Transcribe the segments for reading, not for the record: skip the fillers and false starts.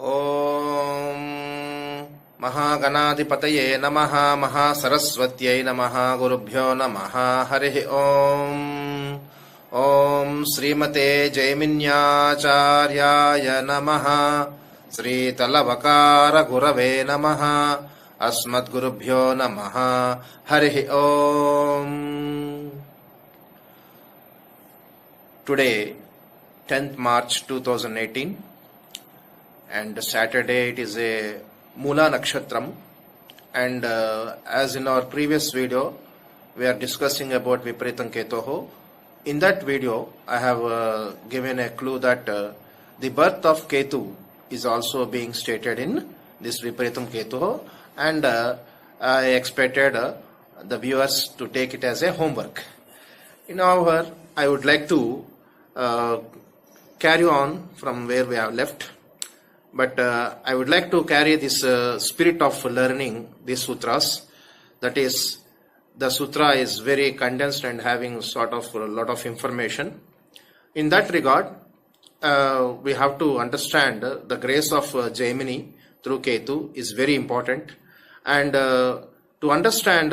ఓం మహాగణాధిపతయే నమః మహాసరస్వత్యై నమః గురుభ్యో నమః హరి ఓం ఓం శ్రీమతే జైమిన్యాచార్యాయ నమః శ్రీతలవకార గురవే నమః అస్మద్గురుభ్యో నమః హరి ఓం. Today 10th March 2018 and Saturday it is a Mula Nakshatram, and as in our previous video we are discussing about Viparetam Ketu. In that video I have given a clue that the birth of Ketu is also being stated in this Viparetam Ketu, and I expected the viewers to take it as a homework. However, I would like to carry on from where we have left, but I would like to carry this spirit of learning these sutras. That is, the sutra is very condensed and having sort of a lot of information. In that regard, we have to understand the grace of Jaimini through Ketu is very important, and to understand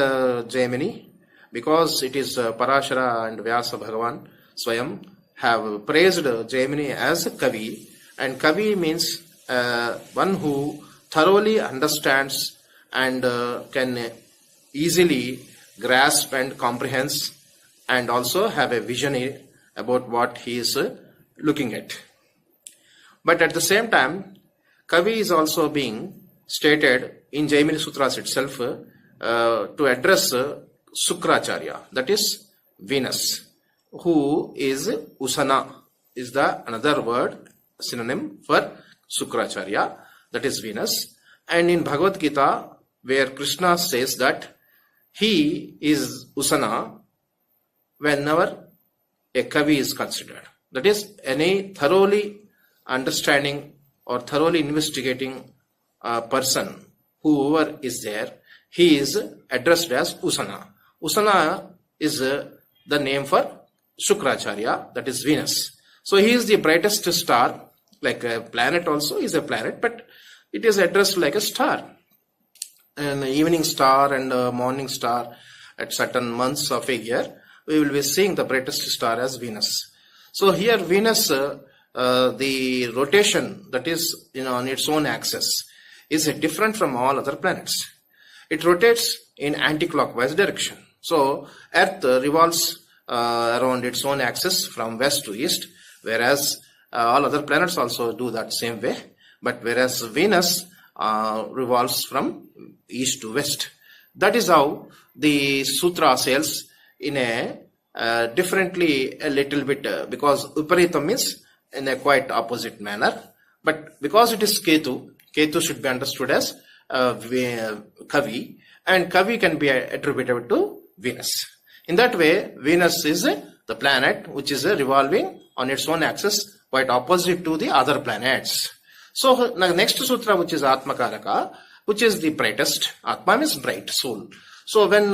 Jaimini, because it is Parashara and Vyasa Bhagavan Swayam have praised Jaimini as Kavi, and Kavi means one who thoroughly understands and can easily grasp and comprehends, and also have a vision about what he is looking at. But at the same time, Kavi is also being stated in Jaimini Sutras itself to address Sukracharya, that is Venus, who is Usana, is the another word synonym for Sukracharya, that is Venus. And in Bhagavad Gita, where Krishna says that he is Usana whenever a Kavi is considered, that is any thoroughly understanding or thoroughly investigating person, whoever is there, he is addressed as Usana. Usana is the name for Sukracharya, that is Venus. So he is the brightest star, like a planet also is a planet, but it is addressed like a star. An evening star and a morning star at certain months of a year, we will be seeing the brightest star as Venus. So here Venus, the rotation that is on its own axis is different from all other planets. It rotates in anti-clockwise direction. So Earth revolves around its own axis from west to east, whereas all other planets also do that same way. But whereas Venus revolves from east to west. That is how the sutra says in a differently a little bit, because Uparitam means in a quite opposite manner. But because it is Ketu, Ketu should be understood as Kavi, and Kavi can be attributed to Venus. In that way, Venus is the planet which is revolving on its own axis, quite opposite to the other planets. So the next sutra, which is Atmakaraka, which is the brightest. Atma means bright, soul. So when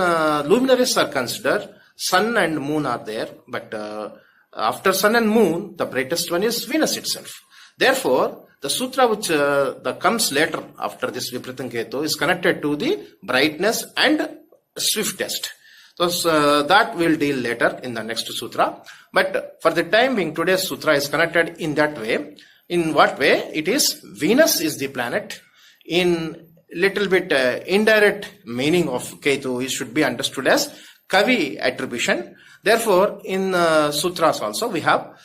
luminaries are considered, sun and moon are there, but after sun and moon, the brightest one is Venus itself. Therefore, the sutra which that comes later after this Viparetam Ketu is connected to the brightness and swiftest. So that we'll deal later in the next sutra. But for the time being, today's sutra is connected in that way. In what way? It is Venus is the planet. In little bit indirect meaning of Ketu, it should be understood as Kavi attribution. Therefore, in sutras also we have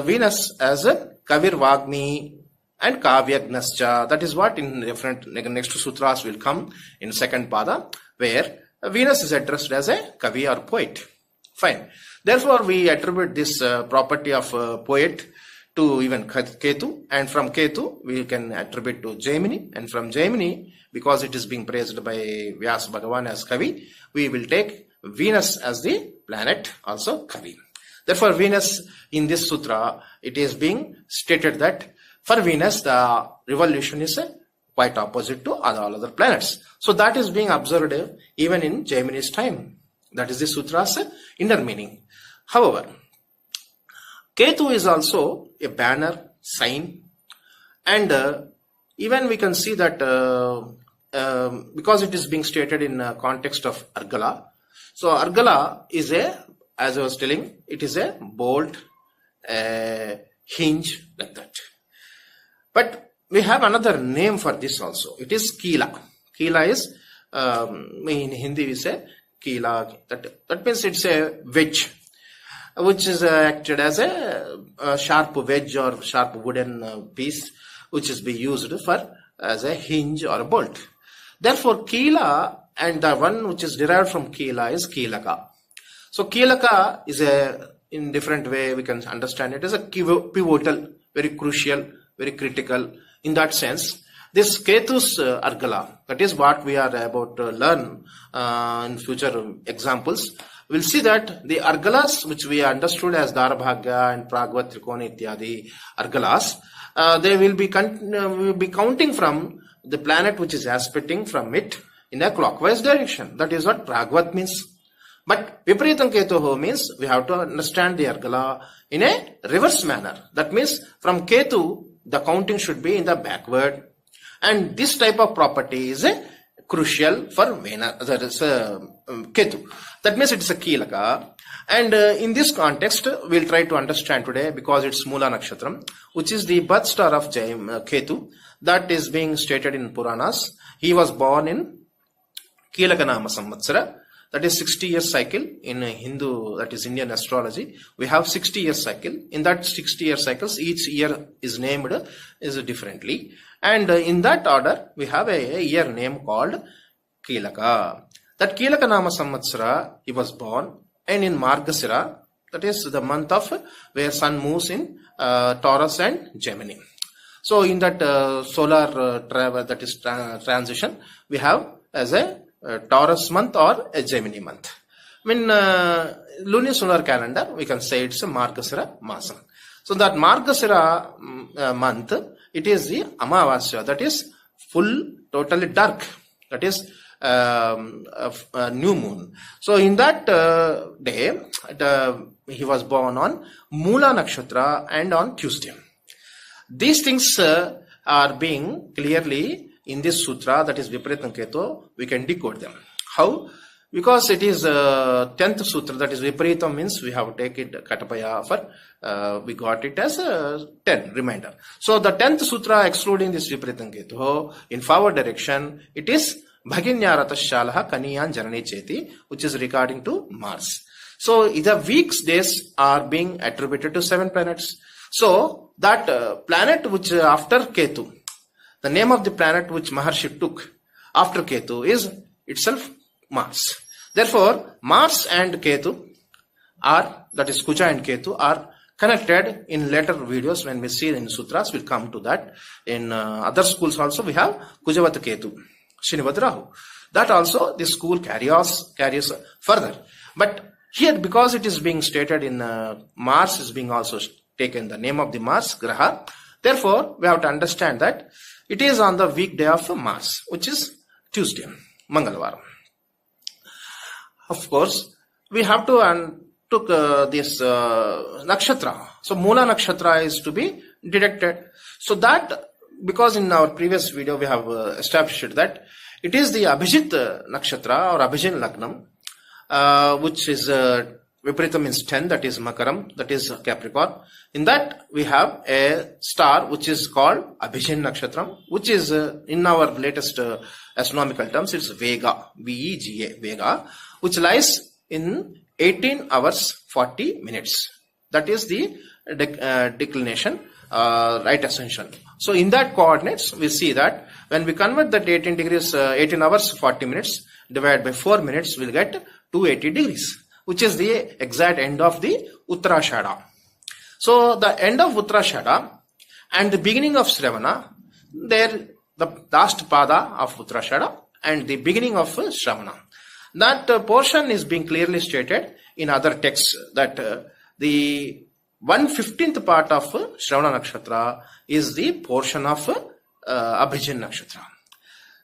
Venus as a Kavir Vagni and Kavyagnascha. That is what in different next sutras will come in second pada, where Venus is addressed as a Kavi or poet. Fine. Therefore, we attribute this property of poet to even Ketu, and from Ketu we can attribute to Jaimini, and from Jaimini, because it is being praised by Vyasa Bhagavan as Kavi, we will take Venus as the planet, also Kavi. Therefore, Venus in this sutra, it is being stated that for Venus the revolution is quite opposite to all other planets. So that is being observed even in Jaimini's time. That is the sutra's inner meaning. However, Ketu is also a banner, sign, and even we can see that because it is being stated in context of Argala. So Argala is as I was telling, it is a bolt, a hinge, like that. But we have another name for this also. It is Keela. Keela is, in Hindi we say Keela. That means it's a wedge, which is acted as a sharp wedge or sharp wooden piece, which is being used for as a hinge or a bolt. Therefore, Keela and the one which is derived from Keela is Keelaka. So Keelaka is in different way we can understand it as a pivotal, very crucial, very critical. In that sense, this Ketu's Argala, that is what we are about to learn in future examples. We'll see that the Argalas, which we understood as Dharabhagya and Pragvat, Trikona, Ityadi Argalas, they will be counting from the planet which is aspecting from it in a clockwise direction. That is what Pragvat means. But Vipareetam Ketu means we have to understand the Argala in a reverse manner. That means from Ketu, the counting should be in the backward. And this type of property is crucial for Venus, that is Ketu. That means it is a Keelaka. And in this context, we'll try to understand today, because it's Mula Nakshatram, which is the birth star of Ketu, that is being stated in Puranas. He was born in Keelakanama Samvatsara, that is 60-year cycle in Hindu, that is Indian astrology. We have 60-year cycle. In that 60-year cycles, each year is named differently. And in that order, we have a year name called Keelaka. That Keelakanama Samvatsara, he was born, and in Margasira, that is the month of where sun moves in Taurus and Jaimini. So in that solar travel, that is transition, we have as a Taurus month or a Jaimini month. In lunisolar calendar, we can say it's a Margasira Masam. So that Margasira month, it is the Amavasya, that is full, totally dark, that is a new moon. So in that day, he was born on Mula Nakshatra and on Tuesday. These things are being clearly in this sutra, that is Vipareetam Ketu, we can decode them. How? Because it is 10th sutra, that is Vipareetam means we have to take it Katapaya for, we got it as 10 reminder. So the 10th sutra excluding this Vipareetam Ketu, in forward direction, it is Bhaginyaratashyalaha Kaniyan Janani Cheti, which is regarding to Mars. So the weeks days are being attributed to 7 planets. So that planet which after Ketu, the name of the planet which Maharshi took after Ketu is itself Mars. Therefore, Mars and Ketu are, that is Kuja and Ketu, are connected in later videos. When we see in sutras, we'll come to that. In other schools also we have Kujavata Ketu, Shinivad Rahu. That also this school carries further. But here, because it is being stated in Mars is being also taken the name of the Mars, Graha. Therefore, we have to understand that it is on the weekday of Mars, which is Tuesday, Mangalvaram. Of course, we have to took this nakshatra. So Mula Nakshatra is to be detected. So that, because in our previous video we have established that it is the Abhijit Nakshatra or Abhijin Lagnam, which is Viparita means 10, that is Makaram, that is Capricorn. In that we have a star which is called Abhijin Nakshatram, which is in our latest astronomical terms, it's Vega, V-E-G-A, Vega, which lies in 18 hours 40 minutes. That is the declination, right ascension. So in that coordinates, we see that when we convert that 18 hours 40 minutes divided by 4 minutes, we'll get 280 degrees, which is the exact end of the Uttarashada. So the end of Uttarashada and the beginning of Shravana, there the last pada of Uttarashada and the beginning of Shravana. That portion is being clearly stated in other texts that the 1/15th part of Shravana Nakshatra is the portion of Abhijin Nakshatra.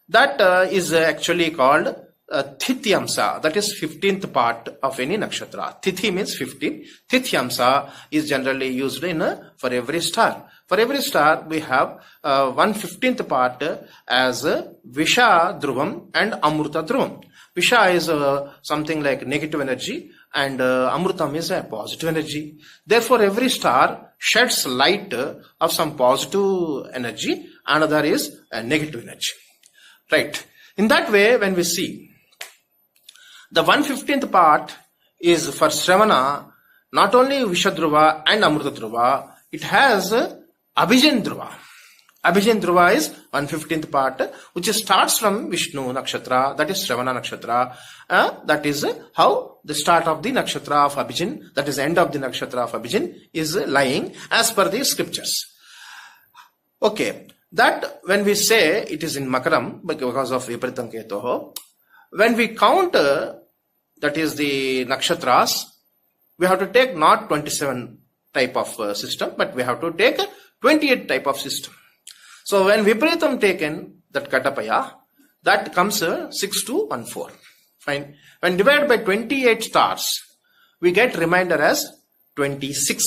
That is actually called Tithyamsa, that is 15th part of any nakshatra. Tithi means 15. Tithyamsa is generally used in for every star. For every star, we have 1/15th part as Visha Dhruvam and Amruta Dhruvam. Visha is something like negative energy, and Amrutam is a positive energy. Therefore, every star sheds light of some positive energy, another is a negative energy. Right. In that way, when we see the 1/15th part is for Shravana, not only Vishadhruva and Amruta Dhruva, it has Abhijan Dhruva. Abhijan Dhruva is 1/15th part, which starts from Vishnu Nakshatra, that is Shravana Nakshatra. That is how the start of the Nakshatra of Abhijan, that is end of the Nakshatra of Abhijan, is lying as per the scriptures. Okay, that when we say it is in Makaram, because of Viparitam Ketu, when we count, that is the Nakshatras, we have to take not 27 type of system, but we have to take 28 type of system. So when Viparitam taken, that Katapaya, that comes 6-2-1-4. Fine. When divided by 28 stars, we get remainder as 26.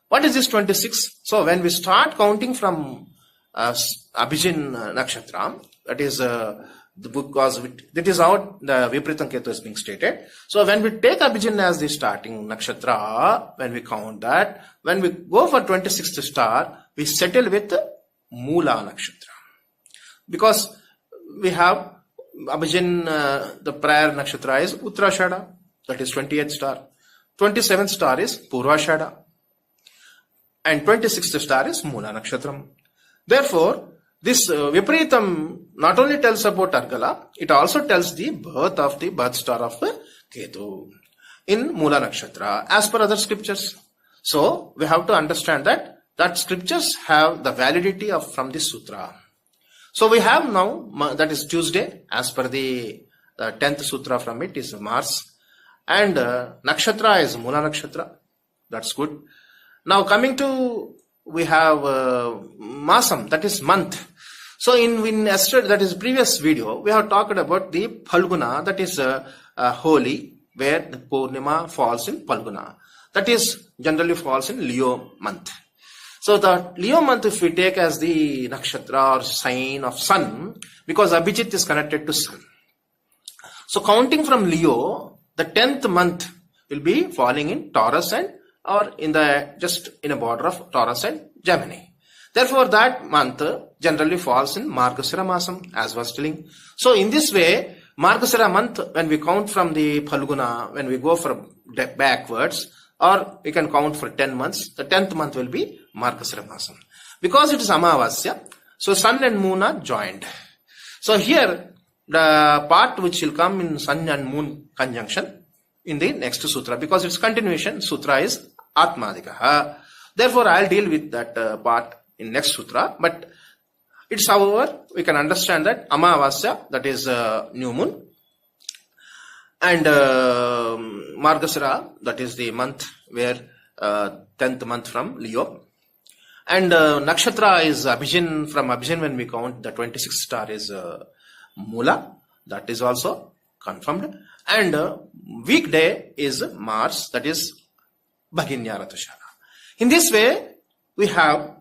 What is this 26? So when we start counting from Abhijan Nakshatra, that is the book, because that is how the Viparitam Ketu is being stated. So when we take Abhijan as the starting Nakshatra, when we count that, when we go for 26th star, we settle with Mula Nakshatra. Because we have Abhijan, the prior Nakshatra is Uttarashada, that is 28th star. 27th star is Purvashada. And 26th star is Mula Nakshatram. Therefore, this Viparitam not only tells about Argala, it also tells the birth star of Ketu in Mula Nakshatra as per other scriptures. So, we have to understand that scriptures have the validity of from this sutra. So, we have now, that is Tuesday, as per the 10th sutra from it is Mars. And Nakshatra is Mula Nakshatra. That's good. Now, coming to, we have Masam, that is month. So in Astrology, that is previous video, we have talked about the Phalguna, that is holy, where the Purnima falls in Phalguna. That is generally falls in Leo month. So the Leo month, if we take as the nakshatra or sign of sun, because Abhijit is connected to sun. So counting from Leo, the 10th month will be falling in Taurus and or in the just in a border of Taurus and Jaimini. Therefore, that month generally falls in Margasira Masam, as was telling. So, in this way, Margasira month, when we count from the Phalguna, when we go for backwards, or we can count for 10 months, the 10th month will be Margasira Masam. Because it is Amavasya, so sun and moon are joined. So, here, the part which will come in sun and moon conjunction in the next sutra, because its continuation, sutra is Atmadikaha. Therefore, I'll deal with that part in next sutra, but it's however, we can understand that Amavasya, that is new moon, and Margasira, that is the month where 10th month from Leo, and Nakshatra is Abhijan, from Abhijan when we count the 26th star is Mula, that is also confirmed, and weekday is Mars, that is Bhaginya Ratashara. In this way, we have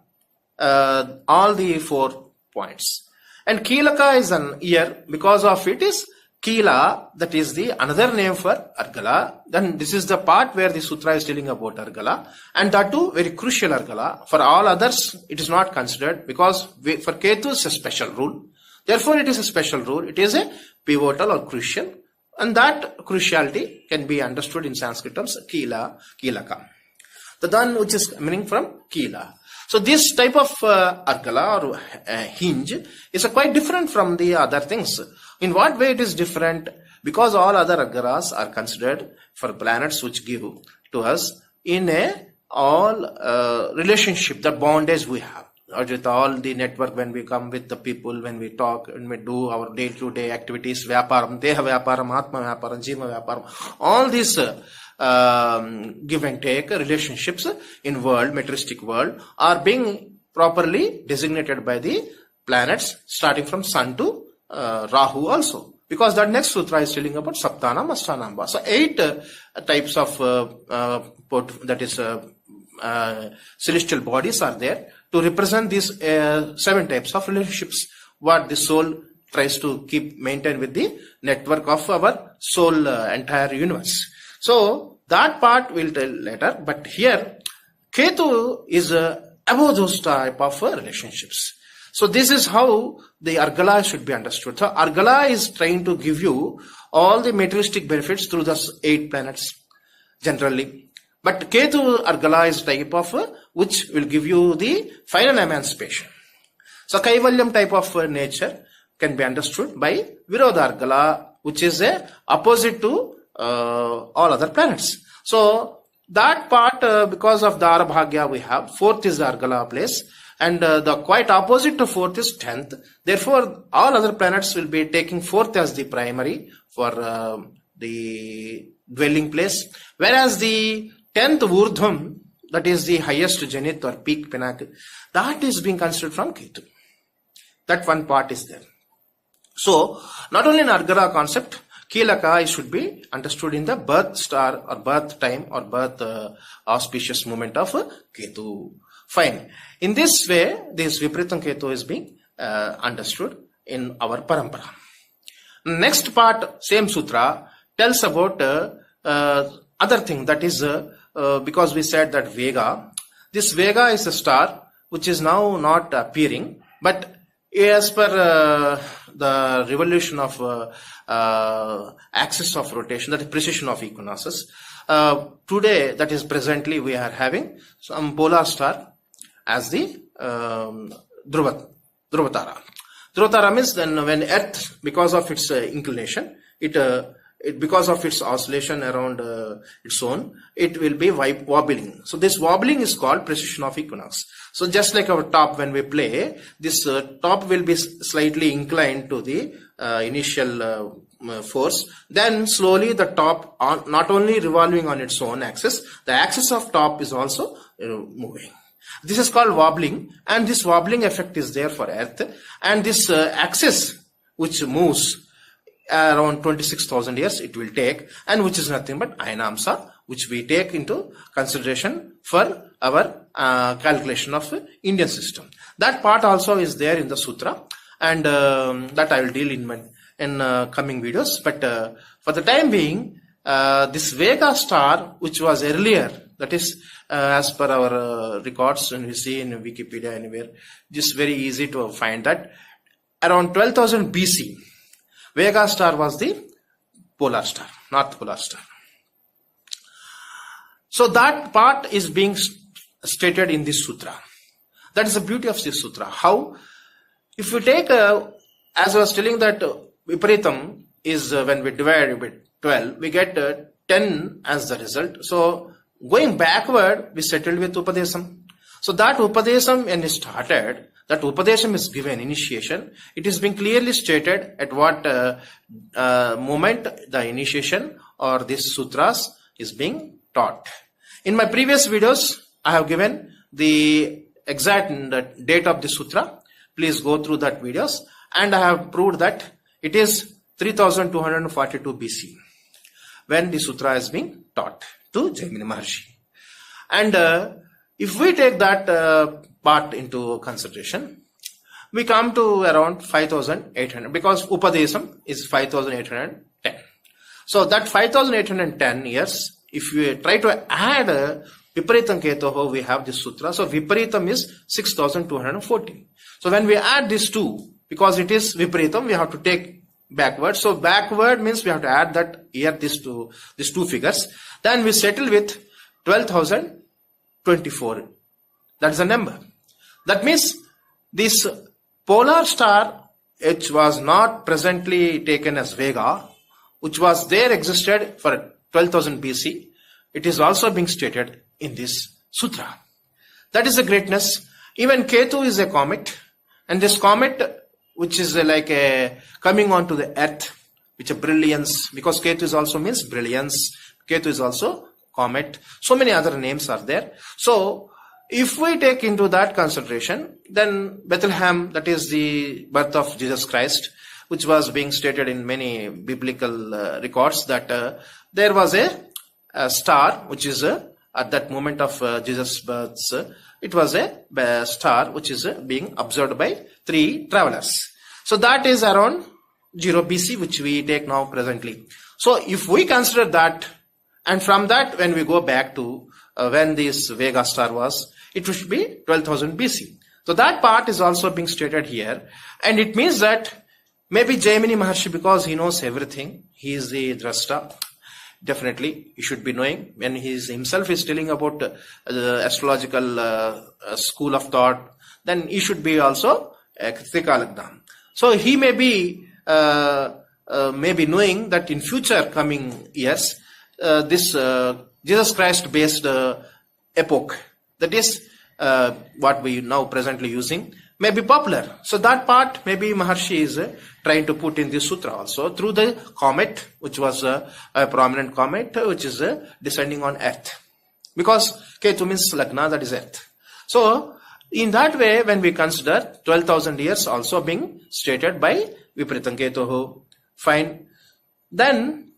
all the 4 points. And Kilaka is an year, because of it is Kila, that is the another name for Argala. Then this is the part where the sutra is telling about Argala, and that too very crucial Argala. For all others, it is not considered, because for Ketu is a special rule. Therefore, it is a special rule. It is a pivotal or crucial, and that cruciality can be understood in Sanskrit terms Kila, Kilaka. The dan which is meaning from Kila. So this type of Argala or hinge is quite different from the other things. In what way it is different? Because all other Argalas are considered for planets which give to us in a all relationship, the bondage we have. Or with all the network, when we come with the people, when we talk, when we do our day-to-day activities, Vyaparam, Deha Vyaparam, Atma Vyaparam, Jiva Vyaparam, all these give and take relationships in world, materialistic world, are being properly designated by the planets, starting from Sun to Rahu also. Because that next sutra is telling about Saptanam, Astanamba. So 8 types of that is celestial bodies are there to represent these 7 types of relationships what the soul tries to keep maintain with the network of our soul entire universe. So that part we'll tell later, but here Ketu is above those type of relationships. So this is how the Argala should be understood. So Argala is trying to give you all the materialistic benefits through the 8 planets generally. But Ketu Argala is type of which will give you the final emancipation. So Kaivalyam type of nature can be understood by Virodha Argala, which is a opposite to all other planets. So that part, because of Dara Bhagya we have, 4th is the Argala place, and the quite opposite to 4th is 10th. Therefore, all other planets will be taking 4th as the primary for the dwelling place, whereas the 10th Urdhvam, that is the highest zenith or peak pinnacle, that is being considered from Ketu. That one part is there. So, not only in Argala concept, Kilaka should be understood in the birth star or birth time or birth auspicious moment of Ketu. Fine. In this way, this Vipritam Ketu is being understood in our parampara. Next part, same sutra, tells about other thing, that is because we said that Vega. This Vega is a star which is now not appearing, but as per the revolution of axis of rotation, that is precision of equinoxes, today, that is presently, we are having some polar star as the Dhruvatara. Dhruvatara means then when Earth, because of its inclination, because of its oscillation around its own, it will be wobbling. So this wobbling is called precession of equinox. So just like our top, when we play, this top will be slightly inclined to the initial force. Then slowly the top, not only revolving on its own axis, the axis of top is also moving. This is called wobbling, and this wobbling effect is there for Earth. And this axis which moves around 26,000 years it will take, and which is nothing but Ainamsa, which we take into consideration for our calculation of Indian system. That part also is there in the sutra, and that I will deal in coming videos. But for the time being, this Vega star, which was earlier, that is as per our records, and we see in Wikipedia anywhere, just very easy to find that around 12,000 BC, Vega star was the polar star, North Polar Star. So that part is being stated in this sutra. That is the beauty of this sutra. How? If we take, as I was telling that Viparitam is when we divide with 12, we get 10 as the result. So going backward, we settled with Upadesam. So that Upadesam, when it started, that Upadesam is given initiation. It is being clearly stated at what moment the initiation or this sutras is being taught. In my previous videos, I have given the exact date of the sutra. Please go through that videos, and I have proved that it is 3242 BC when the sutra is being taught to Jaimini Maharshi. And if we take that part into consideration, we come to around 5,800, because Upadesam is 5,810. So that 5,810 years, if we try to add Viparitam Ketu, we have this sutra. So Viparitam is 6,214. So when we add these two, because it is Viparitam, we have to take backward. So backward means we have to add that here these two figures. Then we settle with 12,024. That is the number. That means this polar star, which was not presently taken as Vega, which was there, existed for 12,000 BC, it is also being stated in this sutra. That is the greatness. Even Ketu is a comet, and this comet, which is like a coming onto the earth, which a brilliance, because Ketu is also means brilliance. Ketu is also comet. So many other names are there. So if we take into that consideration, then Bethlehem, that is the birth of Jesus Christ, which was being stated in many biblical records, that there was a star which is at that moment of Jesus' birth, it was a star which is being observed by 3 travelers. So that is around 0 BC, which we take now presently. So if we consider that, and from that when we go back to when this Vega star was, it should be 12,000 BC. So that part is also being stated here, and it means that maybe Jaimini Maharshi, because he knows everything, he is the Drashta. Definitely, he should be knowing when he himself is telling about the astrological school of thought, then he should be also a Kritika Lagna. So he may be knowing that in future coming years, this Jesus Christ based epoch, that is what we now presently using, may be popular. So that part maybe Maharshi is trying to put in this sutra also through the comet, which was a prominent comet which is descending on earth, because Ketu means Lagna, that is earth. So in that way, when we consider 12,000 years also being stated by Vipritam Ketuhu, fine. Then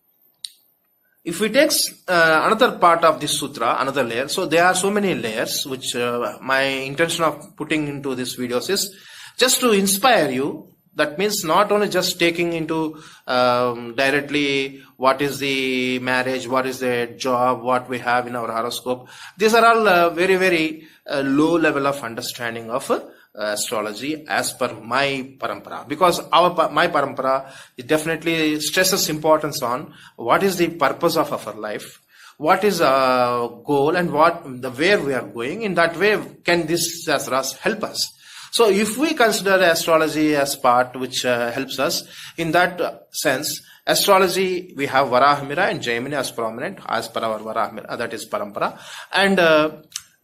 if we take another part of this sutra, another layer, so there are so many layers, which my intention of putting into this videos is just to inspire you. That means not only just taking into directly what is the marriage, what is the job, what we have in our horoscope. These are all very, very low level of understanding of astrology as per my parampara, because my parampara it definitely stresses importance on what is the purpose of our life, what is our goal, and where we are going. In that way, can this shastras help us? So if we consider astrology as part which helps us in that sense, astrology, we have Varahmira and Jaimini as prominent as per our Varahmira, that is parampara, and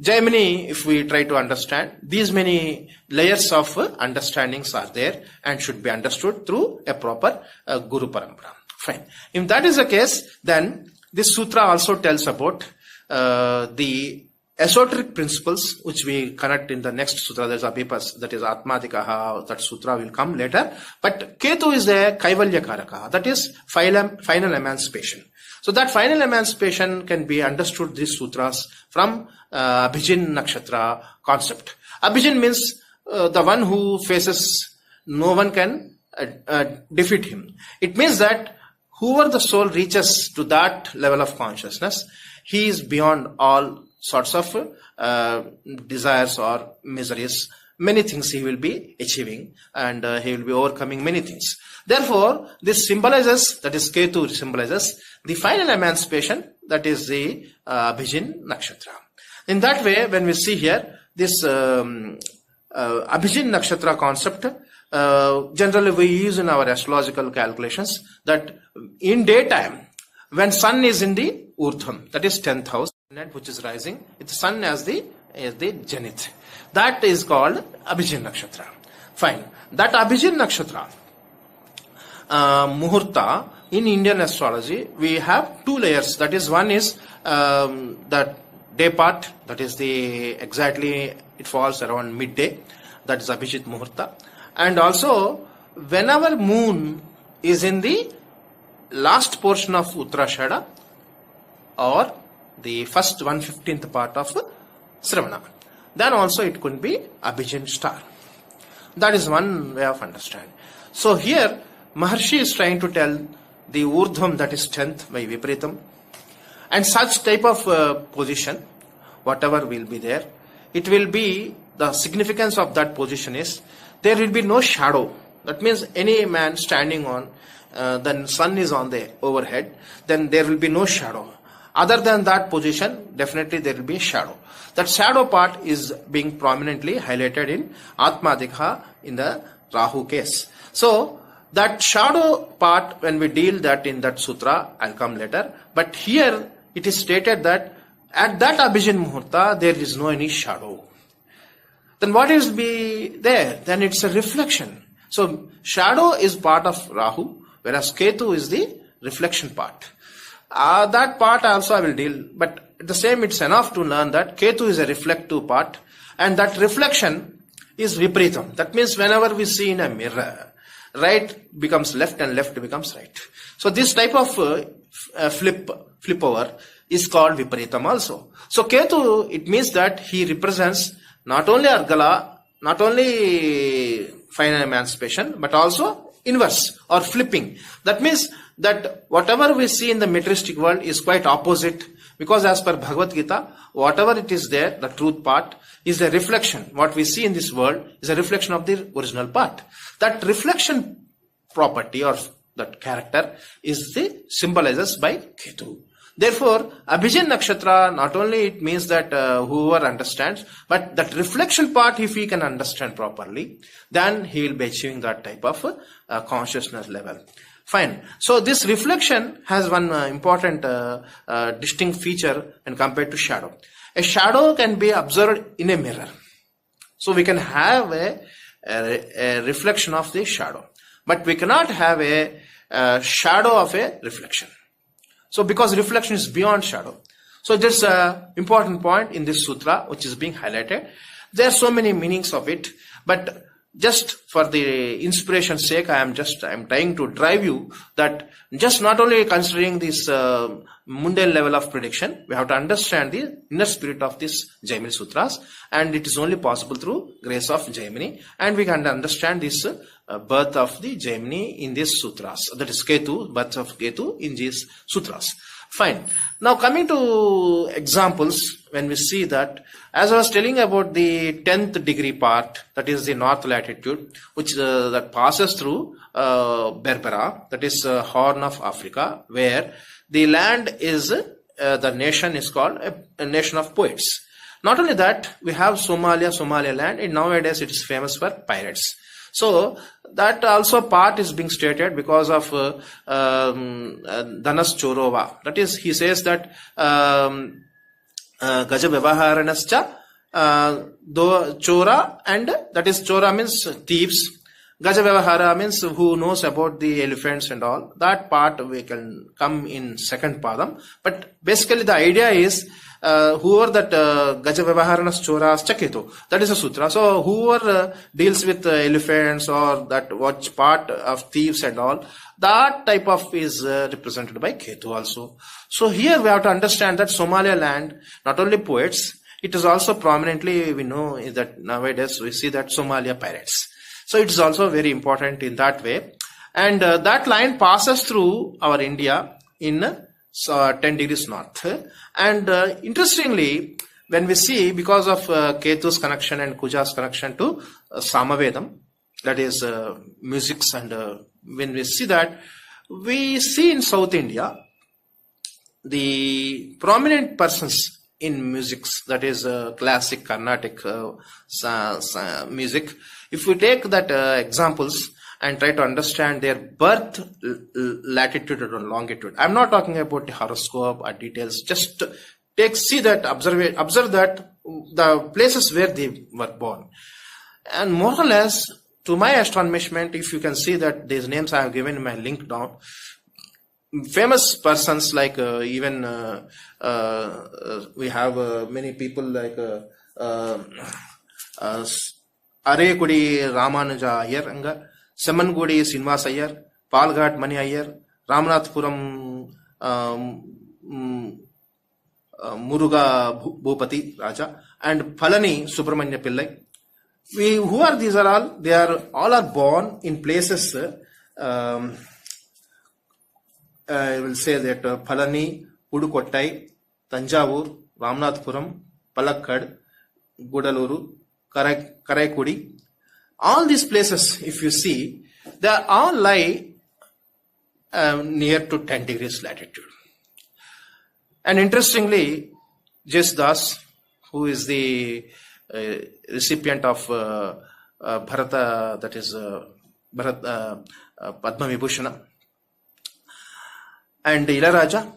Jaimini, if we try to understand, these many layers of understandings are there and should be understood through a proper Guru Parampara. Fine. If that is the case, then this sutra also tells about the esoteric principles which we connect in the next sutra. There is Abhipas, that is Atmadikaha, that sutra will come later. But Ketu is a Kaivalya Karaka, that is final emancipation. So that final emancipation can be understood, these sutras, from Abhijin Nakshatra concept. Abhijin means the one who faces, no one can defeat him. It means that whoever the soul reaches to that level of consciousness, he is beyond all sorts of desires or miseries. Many things he will be achieving, and he will be overcoming many things. Therefore, this symbolizes, that is Ketu symbolizes the final emancipation, that is the Abhijin Nakshatra. In that way, when we see here this Abhijin Nakshatra concept, generally we use in our astrological calculations that in daytime, when sun is in the Urdhvam, that is 10th house, which is rising, it's sun as the zenith. That is called Abhijin Nakshatra. Fine. That Abhijin Nakshatra, Muhurta, in Indian astrology, we have 2 layers. That is, one is that day part, that is exactly it falls around midday, that is Abhijit Muhurta. And also, whenever moon is in the last portion of Uttarashada or the first 1/15th part of Shravana, then also it could be Abhijin star. That is one way of understanding. So here, Maharshi is trying to tell the Urdhvam, that is 10th by Vipritam, and such type of position, whatever will be there, it will be, the significance of that position is, there will be no shadow. That means any man standing on, then sun is on the overhead, then there will be no shadow. Other than that position, definitely there will be a shadow. That shadow part is being prominently highlighted in Atmadikha in the Rahu case. So, that shadow part, when we deal that in that sutra, I'll come later. But here, it is stated that at that Abhijin Muhurta, there is no any shadow. Then what is be there? Then it's a reflection. So, shadow is part of Rahu, whereas Ketu is the reflection part. That part also I will deal, but at the same, it's enough to learn that Ketu is a reflective part, and that reflection is Vipritam. That means whenever we see in a mirror, right becomes left and left becomes right. So this type of flip over is called Viparitam also. So Ketu, it means that he represents not only Argala, not only final emancipation, but also inverse or flipping. That means that whatever we see in the materialistic world is quite opposite, because as per Bhagavad Gita, whatever it is there, the truth part is a reflection. What we see in this world is a reflection of the original part. That reflection property or that character is the symbolizes by Ketu. Therefore, Abhijan Nakshatra, not only it means that whoever understands, but that reflection part, if he can understand properly, then he will be achieving that type of consciousness level. Fine. So this reflection has one important distinct feature when compared to shadow. A shadow can be observed in a mirror. So we can have a reflection of the shadow, but we cannot have a shadow of a reflection. So because reflection is beyond shadow. So there's an important point in this sutra which is being highlighted. There are so many meanings of it, but just for the inspiration's sake, I am trying to drive you that just not only considering this mundane level of prediction, we have to understand the inner spirit of this Jaimini Sutras, and it is only possible through grace of Jaimini, and we can understand this birth of the Jaimini in these sutras. That is Ketu, birth of Ketu in these sutras. Fine. Now coming to examples, when we see that, as I was telling about the 10th degree part, that is the north latitude, which that passes through Berbera, that is Horn of Africa, where the land is, the nation is called a nation of poets. Not only that, we have Somaliland, and nowadays it is famous for pirates. So that also part is being stated because of Dhanas Chorova. That is, he says that Gaja Vyavaharanascha Chora, and that is Chora means thieves. Gaja Vyavahara means who knows about the elephants and all. That part we can come in second padam. But basically the idea is whoever that Gaja Vyavaharanas Choras Ketu, that is a sutra. So whoever deals with elephants or that watch part of thieves and all, that type of is represented by Ketu also. So here we have to understand that Somaliland, not only poets, it is also prominently, we know that nowadays we see that Somalia pirates. So it is also very important in that way. And that line passes through our India in 10 degrees north. And interestingly, when we see, because of Ketu's connection and Kuja's connection to Samavedam, that is musics, and when we see that, we see in South India, the prominent persons in musics, that is classic Carnatic music. If we take that examples and try to understand their birth latitude and longitude, I'm not talking about the horoscope or details. Just see that, observe that the places where they were born, and more or less, to my astonishment, if you can see that these names I have given in my link down, famous persons like even we have many people like Arekudi Ramanuja Iyer Anga, Semangudi Sinvas Iyer, Palghat Mani Iyer, Ramnathpuram Muruga Bhupati Raja, and Phalani Subramanya Pillai. Who are these? Are all? They are all are born in places. I will say that Phalani, Pudukottai, Tanjavur, Ramnathpuram, Palakkad, Gudaluru, Karaikudi. All these places, if you see, they all lie near to 10 degrees latitude. And interestingly, Yesudas, who is the recipient of Bharata, that is Padma Vibhushana, and Illairaja,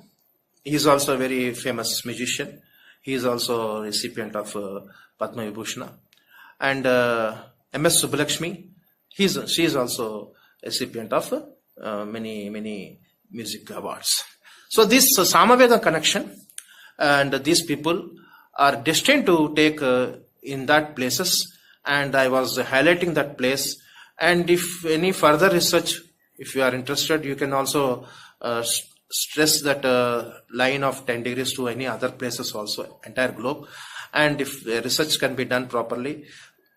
he is also a very famous musician. He is also a recipient of Padma Vibhushana. And M.S. Subbulakshmi, she is also a recipient of many music awards. So this Samaveda connection, and these people are destined to take in that places, and I was highlighting that place. And if any further research, if you are interested, you can also stress that line of 10 degrees to any other places also, entire globe. And if research can be done properly,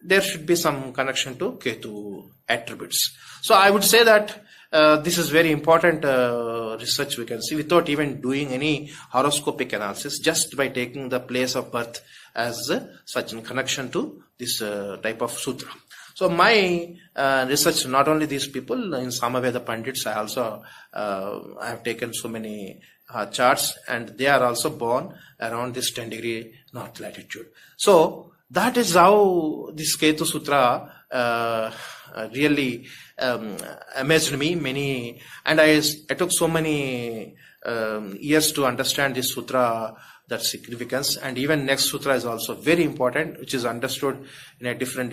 there should be some connection to Ketu attributes. So I would say that this is very important research we can see without even doing any horoscopic analysis, just by taking the place of birth as such a connection to this type of sutra. So my research, not only these people, in Samaveda Pandits, I also I have taken so many charts, and they are also born around this 10 degree north latitude. So that is how this Ketu Sutra really amazed me. And I took so many years to understand this sutra, that significance. And even next sutra is also very important, which is understood in a different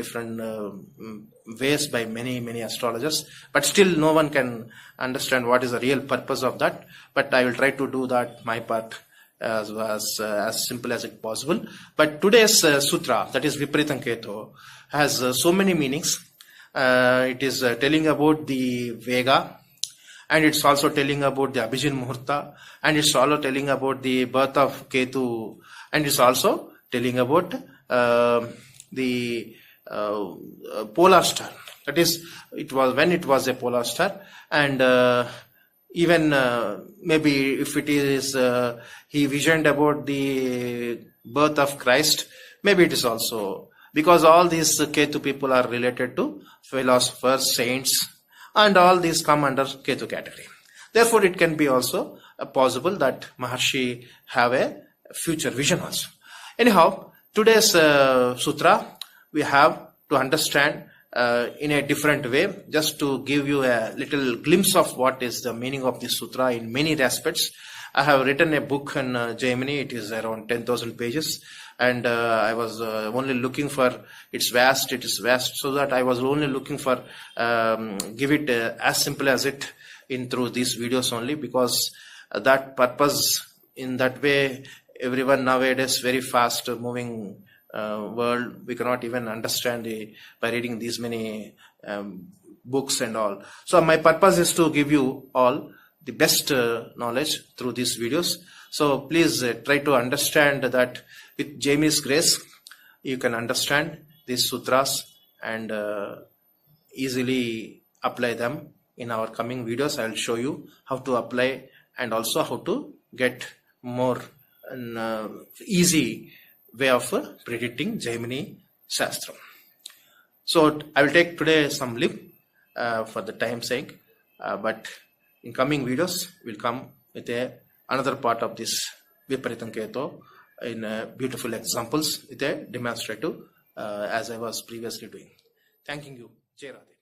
ways by many astrologers, but still no one can understand what is the real purpose of that. But I will try to do that my part as simple as it possible. But today's sutra, that is Viparitam Ketu, has so many meanings. It is telling about the Vega, and it's also telling about the Abhijit Muhurta, and it's also telling about the birth of Ketu, and it's also telling about the polar star. That is, it was when it was a polar star, and even maybe if it is he visioned about the birth of Christ, maybe it is also, because all these Ketu people are related to philosophers, saints, and all these come under Ketu category. Therefore, it can be also possible that Maharshi have a future vision also. Anyhow, today's sutra we have to understand in a different way, just to give you a little glimpse of what is the meaning of this sutra in many aspects. I have written a book in Jaimini. It is around 10,000 pages, and I was only looking for, it is vast, so that I was only looking for give it as simple as it in through these videos only, because that purpose, in that way, everyone nowadays very fast moving world, we cannot even understand by reading these many books and all. So my purpose is to give you all the best knowledge through these videos. So please try to understand that with Jaimini's grace, you can understand these sutras and easily apply them. In our coming videos, I will show you how to apply and also how to get more easy way of predicting Jaimini Shastram. So I will take today some leave for the time's sake, but in coming videos will come with another part of this Viparitam Ketu in beautiful examples with a demonstrative as I was previously doing. Thanking you. Jairadhe.